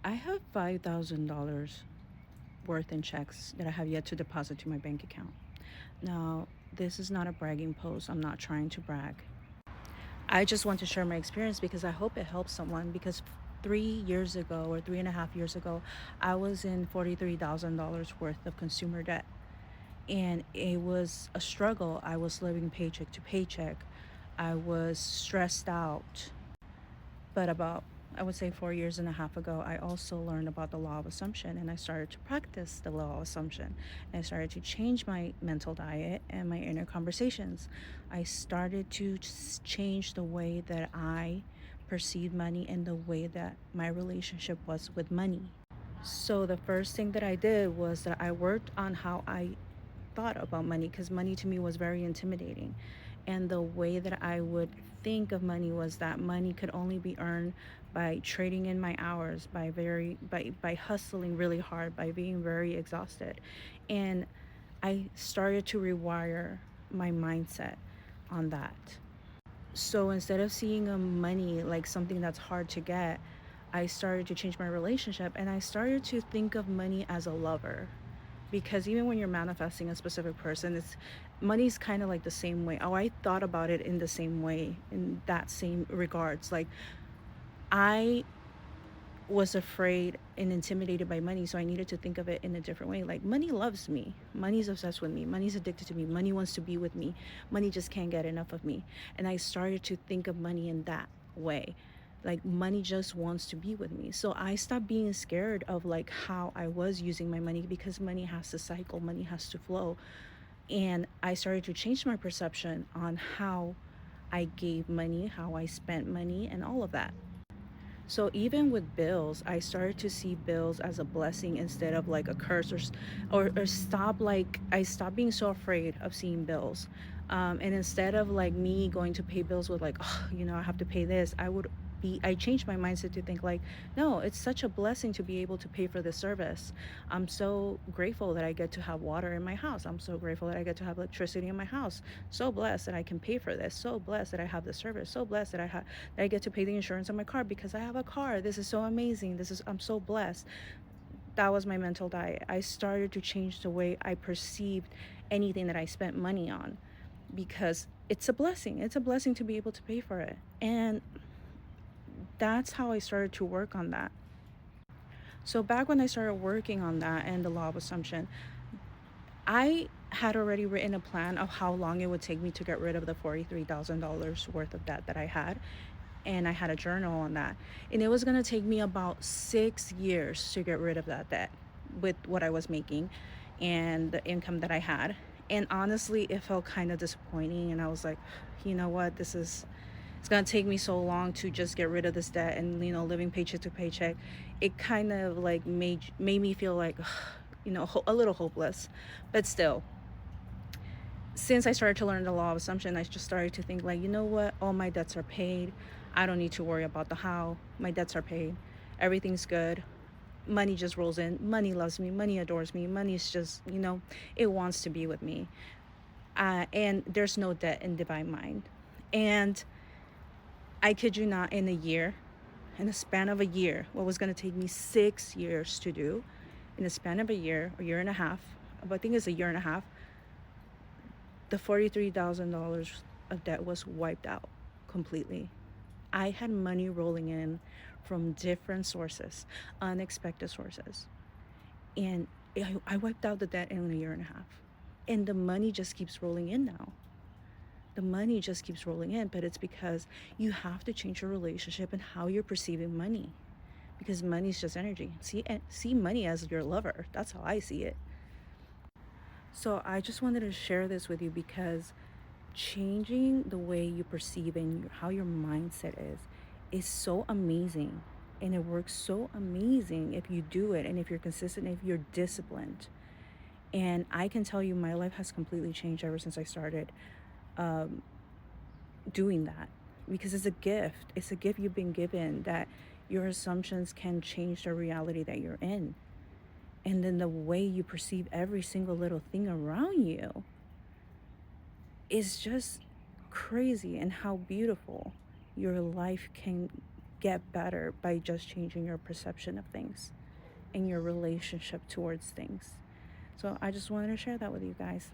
I have $5,000 worth in checks that I have yet to deposit to my bank account. Now, this is not a bragging post. I'm not trying to brag. I just want to share my experience because I hope it helps someone. Because 3 years ago, or 3.5 years ago, I was in $43,000 worth of consumer debt. And it was a struggle. I was living paycheck to paycheck. I was stressed out. But about, I would say, 4 years and a half ago, I also learned about the law of assumption, and I started to practice the law of assumption. And I started to change my mental diet and my inner conversations. I started to change the way that I perceived money and the way that my relationship was with money. So the first thing that I did was that I worked on how I thought about money, because money to me was very intimidating. And the way that I would think of money was that money could only be earned by trading in my hours, by hustling really hard, by being very exhausted. And I started to rewire my mindset on that. So instead of seeing money like something that's hard to get, I started to change my relationship, and I started to think of money as a lover. Because even when you're manifesting a specific person, it's money's kind of like the same way. Oh, I thought about it in the same way, in that same regards. Like, I was afraid and intimidated by money, so I needed to think of it in a different way. Like, money loves me, money's obsessed with me, money's addicted to me, money wants to be with me, money just can't get enough of me. And I started to think of money in that way. Like, money just wants to be with me. So I stopped being scared of like how I was using my money, because money has to cycle, money has to flow. And I started to change my perception on how I gave money, how I spent money, and all of that. So even with bills, I started to see bills as a blessing instead of like a curse, or stop, like I stopped being so afraid of seeing bills. And instead of like me going to pay bills with like, oh, I have to pay this, I changed my mindset to think like, no, it's such a blessing to be able to pay for this service. I'm so grateful that I get to have water in my house. I'm so grateful that I get to have electricity in my house. So blessed that I can pay for this. So blessed that I have the service. So blessed that I get to pay the insurance on my car because I have a car. This is so amazing. I'm so blessed. That was my mental diet. I started to change the way I perceived anything that I spent money on, because it's a blessing. It's a blessing to be able to pay for it. And that's how I started to work on that. So back when I started working on that and the law of assumption, I had already written a plan of how long it would take me to get rid of the $43,000 worth of debt that I had. And I had a journal on that. And it was going to take me about 6 years to get rid of that debt with what I was making and the income that I had. And honestly, it felt kind of disappointing. And I was like, you know what? It's going to take me so long to just get rid of this debt, and living paycheck to paycheck. It kind of like made me feel like a little hopeless. But still, since I started to learn the law of assumption, I just started to think like, you know what, all my debts are paid. I don't need to worry about the how. My debts are paid, everything's good. Money just rolls in. Money loves me, money adores me, money's just, it wants to be with me. And there's no debt in divine mind. And I kid you not, in the span of a year, what was going to take me 6 years to do, in the span of a year and a half, but I think it's a year and a half, the $43,000 of debt was wiped out completely. I had money rolling in from different sources, unexpected sources. And I wiped out the debt in a year and a half. And the money just keeps rolling in now. The money just keeps rolling in, but it's because you have to change your relationship and how you're perceiving money. Because money is just energy. See money as your lover. That's how I see it. So I just wanted to share this with you, because changing the way you perceive and how your mindset is so amazing. And it works so amazing if you do it, and if you're consistent, if you're disciplined. And I can tell you, my life has completely changed ever since I started doing that, because it's a gift you've been given, that your assumptions can change the reality that you're in. And then the way you perceive every single little thing around you is just crazy, and how beautiful your life can get better by just changing your perception of things and your relationship towards things. So I just wanted to share that with you guys.